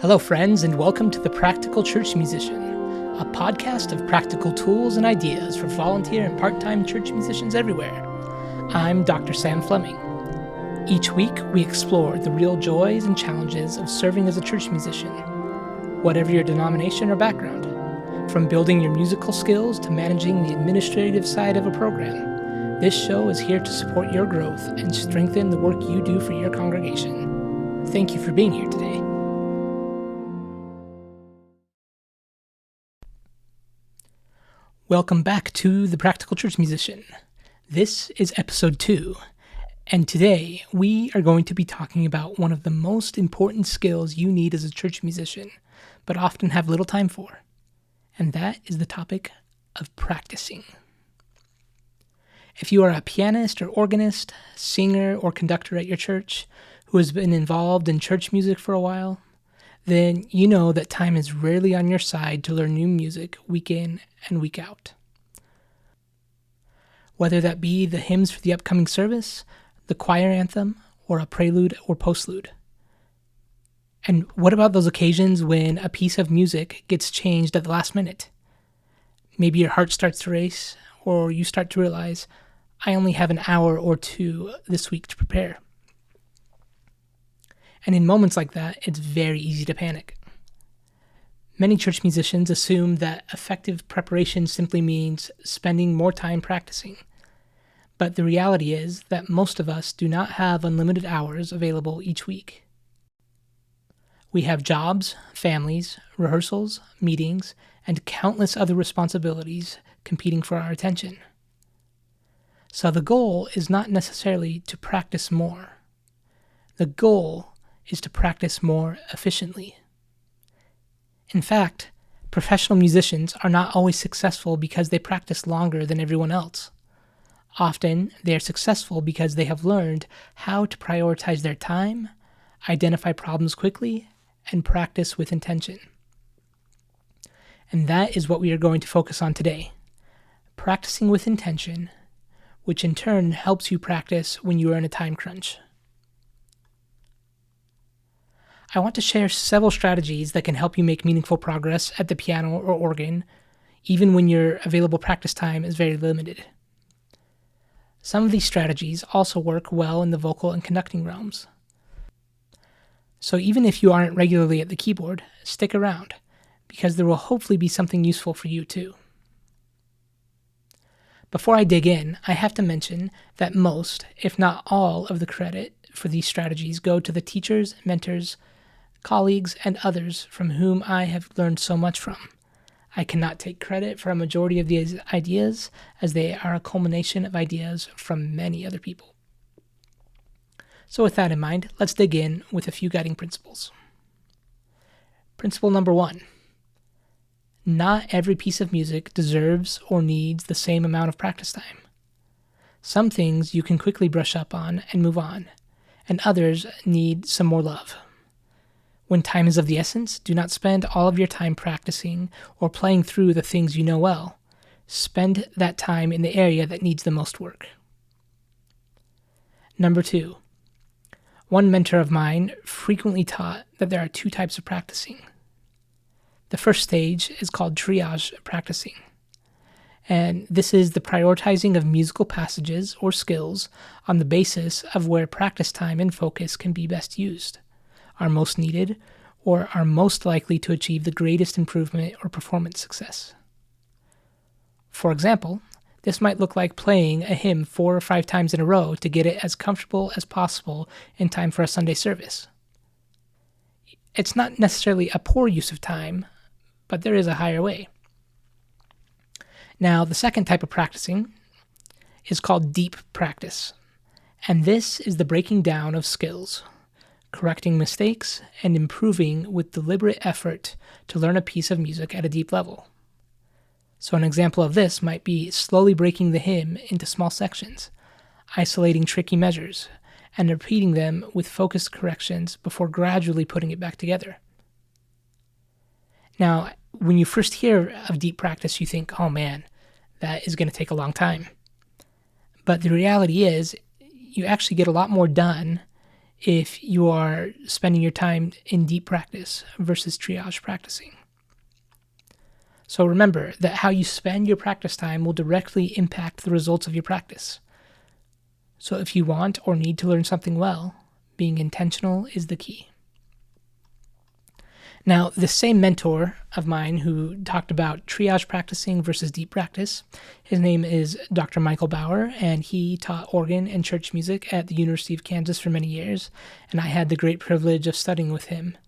Hello, friends, and welcome to The Practical Church Musician, a podcast of practical tools and ideas for volunteer and part-time church musicians everywhere. I'm Dr. Sam Fleming. Each week, we explore the real joys and challenges of serving as a church musician, whatever your denomination or background. From building your musical skills to managing the administrative side of a program, this show is here to support your growth and strengthen the work you do for your congregation. Thank you for being here today. Welcome back to The Practical Church Musician. This is episode 2, and today we are going to be talking about one of the most important skills you need as a church musician, but often have little time for, and that is the topic of practicing. If you are a pianist or organist, singer or conductor at your church who has been involved in church music for a while, then you know that time is rarely on your side to learn new music week in and week out. Whether that be the hymns for the upcoming service, the choir anthem, or a prelude or postlude. And what about those occasions when a piece of music gets changed at the last minute? Maybe your heart starts to race, or you start to realize, I only have an hour or two this week to prepare. And in moments like that, it's very easy to panic. Many church musicians assume that effective preparation simply means spending more time practicing. But the reality is that most of us do not have unlimited hours available each week. We have jobs, families, rehearsals, meetings, and countless other responsibilities competing for our attention. So the goal is not necessarily to practice more. The goal is to practice more efficiently. In fact, professional musicians are not always successful because they practice longer than everyone else. Often, they are successful because they have learned how to prioritize their time, identify problems quickly, and practice with intention. And that is what we are going to focus on today. Practicing with intention, which in turn helps you practice when you are in a time crunch. I want to share several strategies that can help you make meaningful progress at the piano or organ, even when your available practice time is very limited. Some of these strategies also work well in the vocal and conducting realms. So even if you aren't regularly at the keyboard, stick around, because there will hopefully be something useful for you too. Before I dig in, I have to mention that most, if not all, of the credit for these strategies go to the teachers, mentors, colleagues, and others from whom I have learned so much from. I cannot take credit for a majority of these ideas, as they are a culmination of ideas from many other people. So with that in mind, let's dig in with a few guiding principles. Principle number 1. Not every piece of music deserves or needs the same amount of practice time. Some things you can quickly brush up on and move on, and others need some more love. When time is of the essence, do not spend all of your time practicing or playing through the things you know well. Spend that time in the area that needs the most work. Number 2. One mentor of mine frequently taught that there are 2 types of practicing. The first stage is called triage practicing, and this is the prioritizing of musical passages or skills on the basis of where practice time and focus can be best used, are most needed, or are most likely to achieve the greatest improvement or performance success. For example, this might look like playing a hymn 4 or 5 times in a row to get it as comfortable as possible in time for a Sunday service. It's not necessarily a poor use of time, but there is a higher way. Now, the second type of practicing is called deep practice, and this is the breaking down of skills, correcting mistakes, and improving with deliberate effort to learn a piece of music at a deep level. So an example of this might be slowly breaking the hymn into small sections, isolating tricky measures, and repeating them with focused corrections before gradually putting it back together. Now, when you first hear of deep practice, you think, oh man, that is going to take a long time. But the reality is, you actually get a lot more done if you are spending your time in deep practice versus triage practicing. So remember that how you spend your practice time will directly impact the results of your practice. So if you want or need to learn something well, being intentional is the key. Now, the same mentor of mine who talked about triage practicing versus deep practice, his name is Dr. Michael Bauer, and he taught organ and church music at the University of Kansas for many years, and I had the great privilege of studying with him.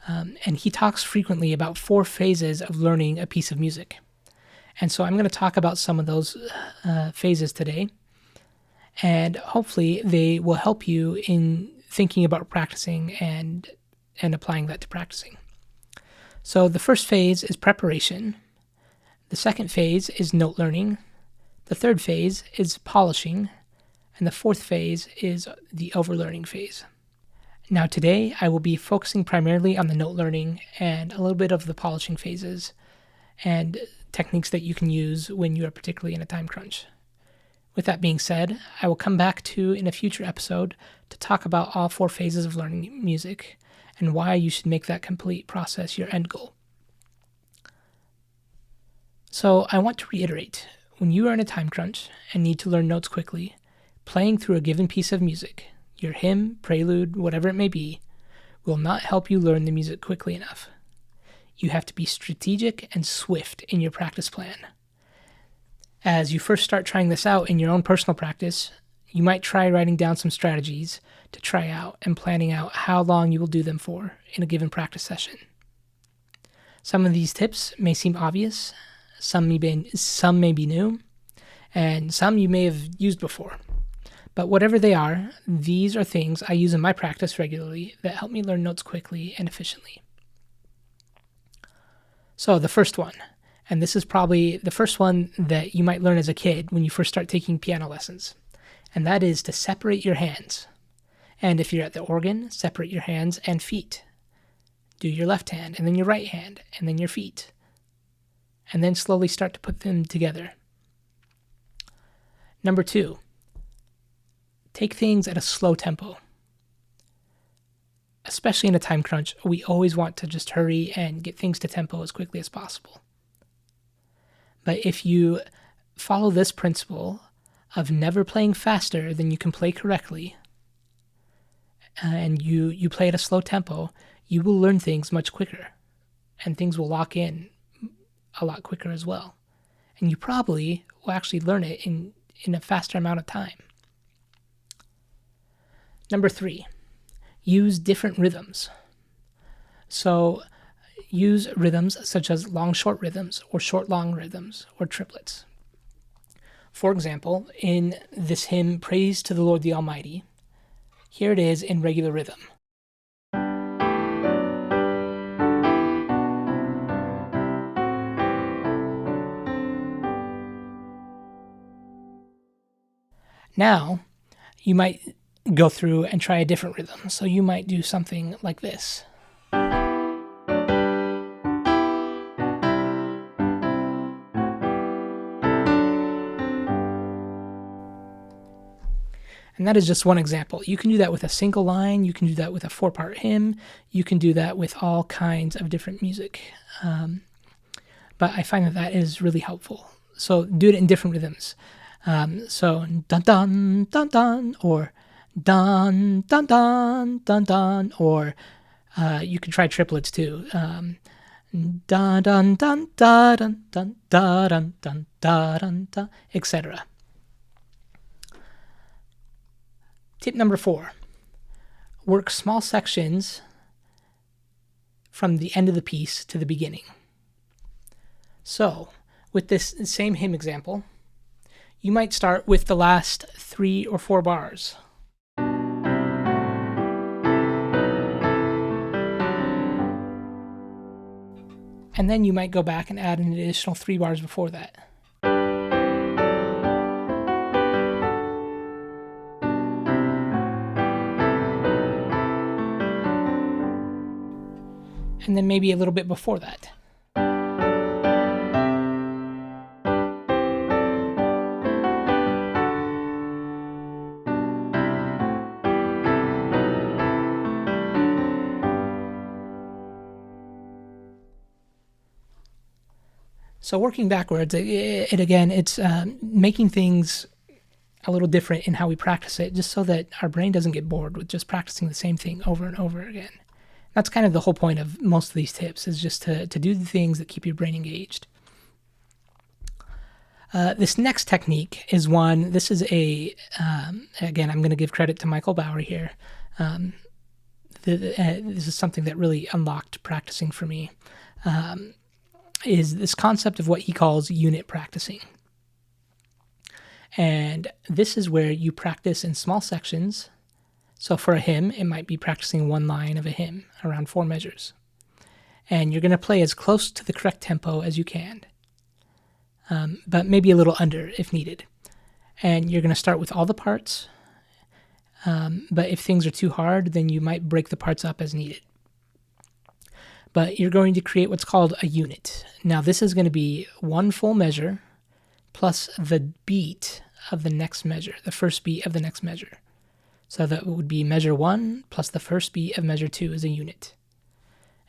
And he talks frequently about 4 phases of learning a piece of music. And so I'm going to talk about some of those phases today, and hopefully they will help you in thinking about practicing and applying that to practicing. So the first phase is preparation. The second phase is note learning. The third phase is polishing. And the fourth phase is the overlearning phase. Now today I will be focusing primarily on the note learning and a little bit of the polishing phases and techniques that you can use when you are particularly in a time crunch. With that being said, I will come back to in a future episode to talk about all 4 phases of learning music and why you should make that complete process your end goal. So I want to reiterate, when you are in a time crunch and need to learn notes quickly, playing through a given piece of music, your hymn, prelude, whatever it may be, will not help you learn the music quickly enough. You have to be strategic and swift in your practice plan. As you first start trying this out in your own personal practice, you might try writing down some strategies to try out and planning out how long you will do them for in a given practice session. Some of these tips may seem obvious, some may be new, and some you may have used before. But whatever they are, these are things I use in my practice regularly that help me learn notes quickly and efficiently. So the first one, and this is probably the first one that you might learn as a kid when you first start taking piano lessons, and that is to separate your hands. And if you're at the organ, separate your hands and feet. Do your left hand, and then your right hand, and then your feet. And then slowly start to put them together. Number 2, take things at a slow tempo. Especially in a time crunch, we always want to just hurry and get things to tempo as quickly as possible. But if you follow this principle of never playing faster than you can play correctly, and you play at a slow tempo, you will learn things much quicker, and things will lock in a lot quicker as well. And you probably will actually learn it in a faster amount of time. Number 3, use different rhythms. So use rhythms such as long-short rhythms or short-long rhythms or triplets. For example, in this hymn, Praise to the Lord the Almighty, here it is in regular rhythm. Now, you might go through and try a different rhythm. So you might do something like this. And that is just one example. You can do that with a single line. You can do that with a 4-part hymn. You can do that with all kinds of different music. But I find that is really helpful. So do it in different rhythms. So dun dun dun dun, or dun dun dun dun dun, or you can try triplets too. Dun dun dun dun dun dun dun dun dun dun, etc. Tip number 4, work small sections from the end of the piece to the beginning. So, with this same hymn example, you might start with the last 3 or 4 bars. And then you might go back and add an additional 3 bars before that. And then maybe a little bit before that. So working backwards, it's making things a little different in how we practice it, just so that our brain doesn't get bored with just practicing the same thing over and over again. That's kind of the whole point of most of these tips, is just to do the things that keep your brain engaged. This next technique is one, this is again, I'm going to give credit to Michael Bauer here. This is something that really unlocked practicing for me, is this concept of what he calls unit practicing. And this is where you practice in small sections. So for a hymn, it might be practicing one line of a hymn, around 4 measures. And you're going to play as close to the correct tempo as you can, but maybe a little under if needed. And you're going to start with all the parts, but if things are too hard, then you might break the parts up as needed. But you're going to create what's called a unit. Now this is going to be one full measure plus the beat of the next measure, the first beat of the next measure. So that would be measure 1 plus the first beat of measure 2 is a unit.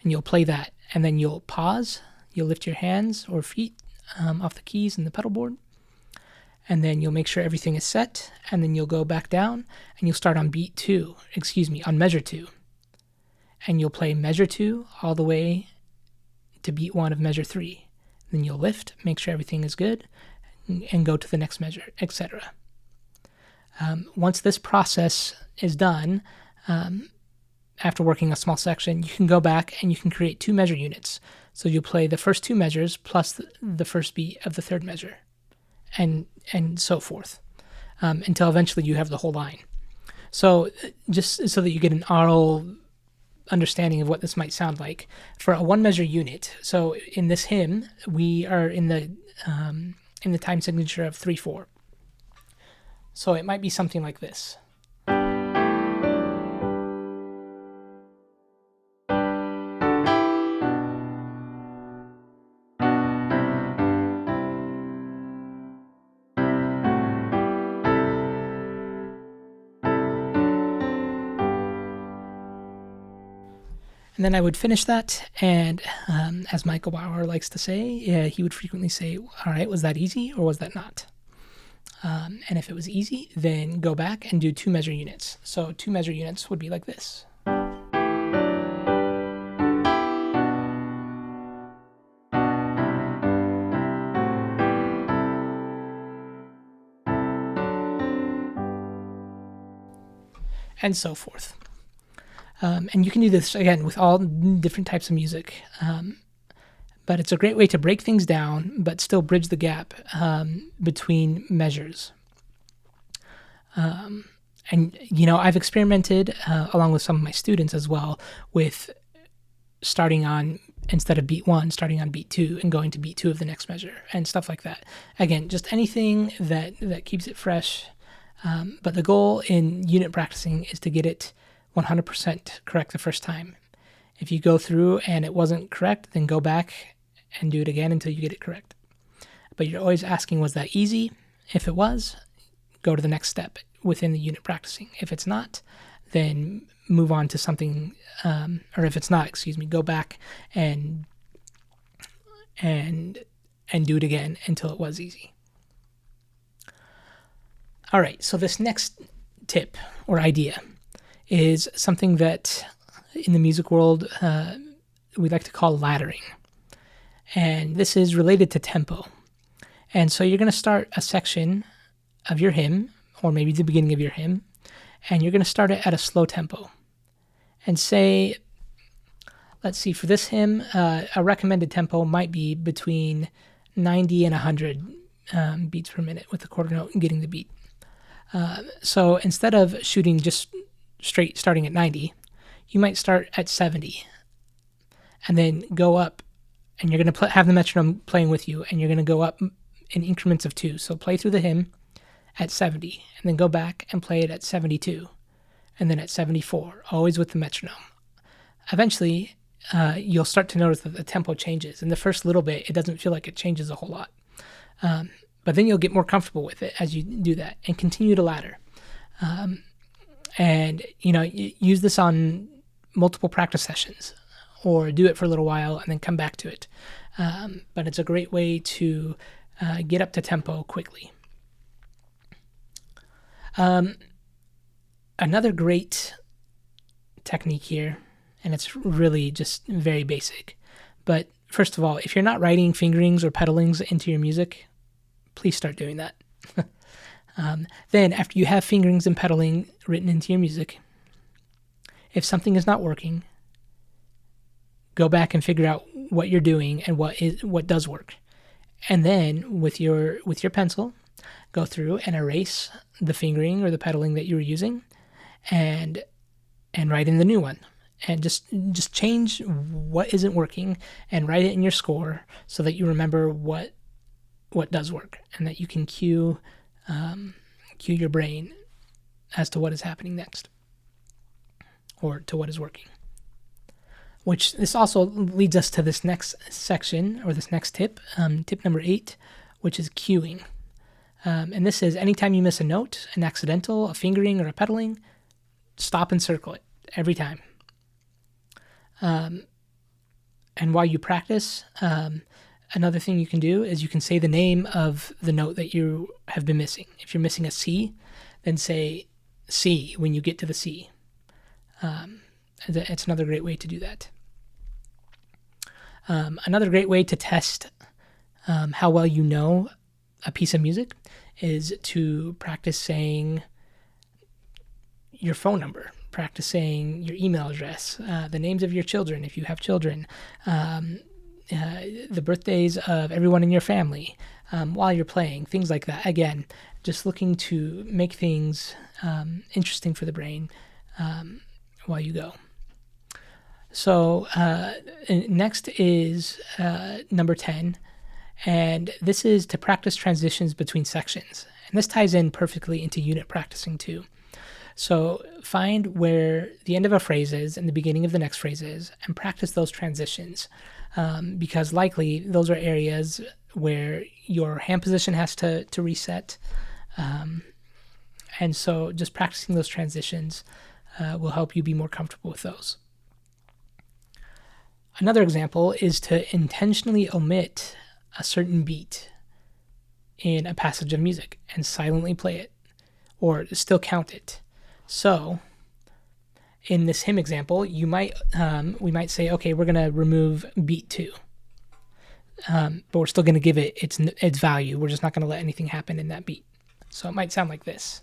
And you'll play that, and then you'll pause, you'll lift your hands or feet off the keys and the pedal board, and then you'll make sure everything is set, and then you'll go back down, and you'll start on on measure 2. And you'll play measure 2 all the way to beat 1 of measure 3. Then you'll lift, make sure everything is good, and go to the next measure, etc. Once this process is done, after working a small section, you can go back and you can create 2 measure units. So you'll play the first 2 measures plus the first beat of the third measure, and so forth, until eventually you have the whole line. So just so that you get an aural understanding of what this might sound like, for a 1 measure unit, so in this hymn, we are in the time signature of 3/4. So it might be something like this. And then I would finish that, and as Michael Bauer likes to say, he would frequently say, all right, was that easy or was that not? And if it was easy, then go back and do 2 measure units. So 2 measure units would be like this. And so forth. And you can do this, again, with all different types of music. But it's a great way to break things down, but still bridge the gap between measures. And, I've experimented, along with some of my students as well, with starting on, instead of beat 1, starting on beat 2 and going to beat 2 of the next measure and stuff like that. Again, just anything that keeps it fresh. But the goal in unit practicing is to get it 100% correct the first time. If you go through and it wasn't correct, then go back and do it again until you get it correct. But you're always asking, was that easy? If it was, go to the next step within the unit practicing. If it's not, then move on to something, or if it's not, go back and do it again until it was easy. All right, so this next tip or idea is something that in the music world we like to call laddering. And this is related to tempo. And so you're going to start a section of your hymn, or maybe the beginning of your hymn, and you're going to start it at a slow tempo. And say, let's see, for this hymn, a recommended tempo might be between 90 and 100 beats per minute with the quarter note and getting the beat. So instead of shooting just straight starting at 90, you might start at 70 and then go up, and you're going to have the metronome playing with you, and you're going to go up in increments of 2. So play through the hymn at 70 and then go back and play it at 72 and then at 74, always with the metronome. Eventually, you'll start to notice that the tempo changes. In the first little bit, it doesn't feel like it changes a whole lot. But then you'll get more comfortable with it as you do that, and continue to ladder. And use this on multiple practice sessions, or do it for a little while and then come back to it. But it's a great way to get up to tempo quickly. Another great technique here, and it's really just very basic, but first of all, if you're not writing fingerings or pedalings into your music, please start doing that. Then after you have fingerings and pedaling written into your music, if something is not working, go back and figure out what you're doing and what does work. And then with your pencil, go through and erase the fingering or the pedaling that you were using and write in the new one. And just change what isn't working and write it in your score so that you remember what does work and that you can cue your brain as to what is happening next or to what is working. Which this also leads us to this next section or this next tip, tip number 8, which is cueing. And this is anytime you miss a note, an accidental, a fingering, or a pedaling, stop and circle it every time. And while you practice, another thing you can do is you can say the name of the note that you have been missing. If you're missing a C, then say C when you get to the C. It's another great way to do that. Another great way to test how well you know a piece of music is to practice saying your phone number, practice saying your email address, the names of your children if you have children, the birthdays of everyone in your family while you're playing, things like that. Again, just looking to make things interesting for the brain while you go. So next is number 10, and this is to practice transitions between sections. And this ties in perfectly into unit practicing too. So find where the end of a phrase is and the beginning of the next phrase is and practice those transitions because likely those are areas where your hand position has to reset. And so just practicing those transitions will help you be more comfortable with those. Another example is to intentionally omit a certain beat in a passage of music and silently play it or still count it. So in this hymn example, we might say, okay, we're going to remove beat 2. But we're still going to give it its value. We're just not going to let anything happen in that beat. So it might sound like this.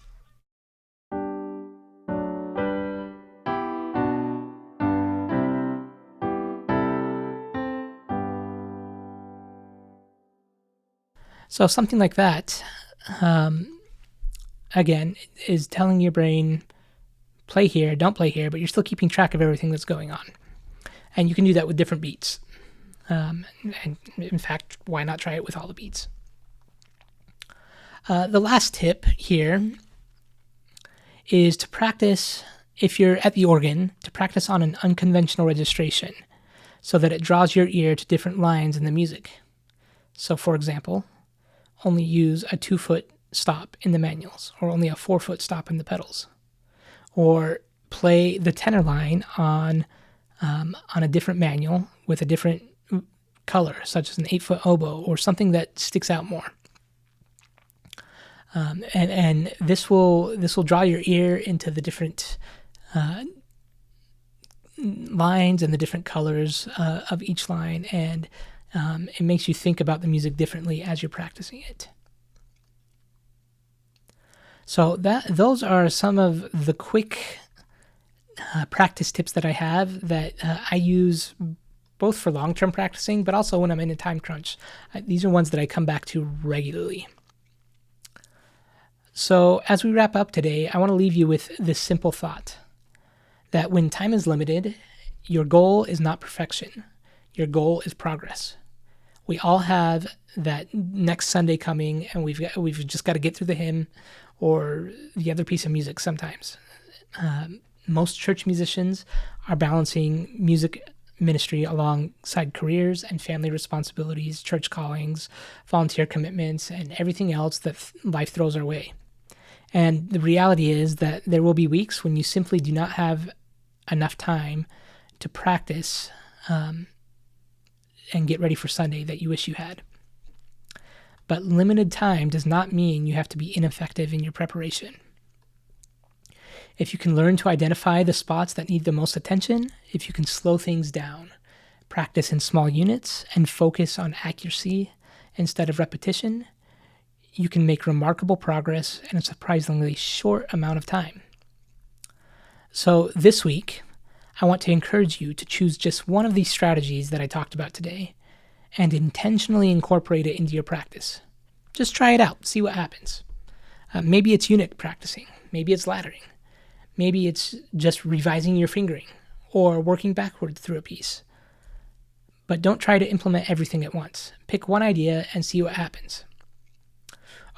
So something like that, again, is telling your brain, play here, don't play here, but you're still keeping track of everything that's going on. And you can do that with different beats. And in fact, why not try it with all the beats? The last tip here is to practice, if you're at the organ, to practice on an unconventional registration so that it draws your ear to different lines in the music. So for example, only use a 2-foot stop in the manuals or only a 4-foot stop in the pedals. Or play the tenor line on a different manual with a different color, such as an 8-foot oboe or something that sticks out more. And this will draw your ear into the different lines and the different colors of each line, and it makes you think about the music differently as you're practicing it. So those are some of the quick practice tips that I have that I use both for long-term practicing, but also when I'm in a time crunch. These are ones that I come back to regularly. So as we wrap up today, I want to leave you with this simple thought, that when time is limited, your goal is not perfection. Your goal is progress. We all have that next Sunday coming, and we've just got to get through the hymn or the other piece of music sometimes. Most church musicians are balancing music ministry alongside careers and family responsibilities, church callings, volunteer commitments, and everything else that life throws our way. And the reality is that there will be weeks when you simply do not have enough time to practice and get ready for Sunday that you wish you had. But limited time does not mean you have to be ineffective in your preparation. If you can learn to identify the spots that need the most attention, if you can slow things down, practice in small units, and focus on accuracy instead of repetition, you can make remarkable progress in a surprisingly short amount of time. So this week, I want to encourage you to choose just one of these strategies that I talked about today and intentionally incorporate it into your practice. Just try it out, see what happens. Maybe it's unit practicing, maybe it's laddering, maybe it's just revising your fingering or working backward through a piece. But don't try to implement everything at once. Pick one idea and see what happens.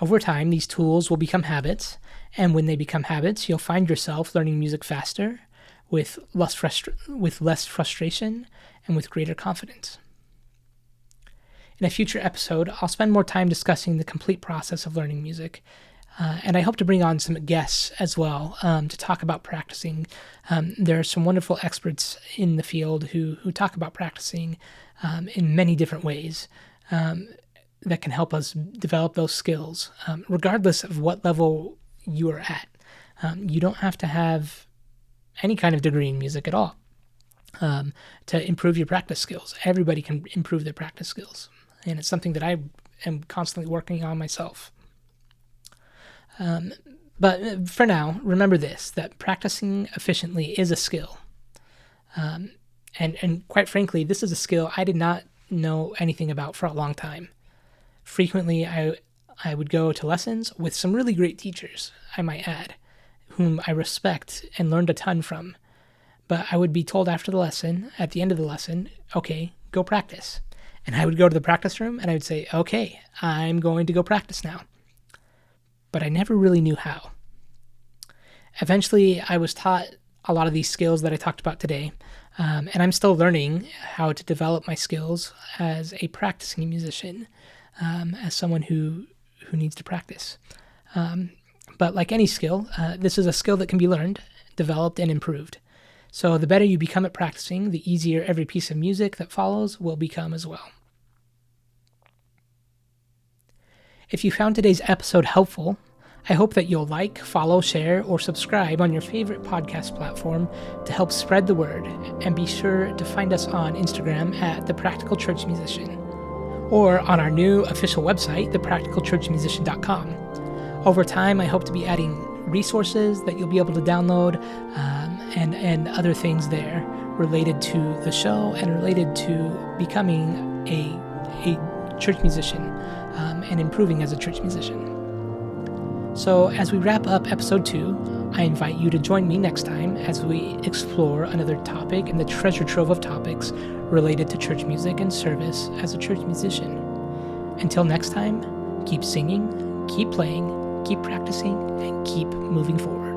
Over time, these tools will become habits, and when they become habits, you'll find yourself learning music faster, with less frustration, and with greater confidence. In a future episode, I'll spend more time discussing the complete process of learning music, and I hope to bring on some guests as well to talk about practicing. There are some wonderful experts in the field who talk about practicing in many different ways that can help us develop those skills, regardless of what level you are at. You don't have to have any kind of degree in music at all to improve your practice skills. Everybody can improve their practice skills, and it's something that I am constantly working on myself. But for now, remember this, that practicing efficiently is a skill. And quite frankly, this is a skill I did not know anything about for a long time. Frequently, I would go to lessons with some really great teachers, I might add, whom I respect and learned a ton from. But I would be told after the lesson, at the end of the lesson, okay, go practice. And I would go to the practice room and I would say, okay, I'm going to go practice now. But I never really knew how. Eventually, I was taught a lot of these skills that I talked about today, and I'm still learning how to develop my skills as a practicing musician, as someone who needs to practice. But like any skill, this is a skill that can be learned, developed, and improved. So the better you become at practicing, the easier every piece of music that follows will become as well. If you found today's episode helpful, I hope that you'll like, follow, share, or subscribe on your favorite podcast platform to help spread the word, and be sure to find us on Instagram at The Practical Church Musician, or on our new official website, thepracticalchurchmusician.com. Over time, I hope to be adding resources that you'll be able to download and other things there related to the show and related to becoming a church musician and improving as a church musician. So as we wrap up episode 2, I invite you to join me next time as we explore another topic in the treasure trove of topics related to church music and service as a church musician. Until next time, keep singing, keep playing, keep practicing, and keep moving forward.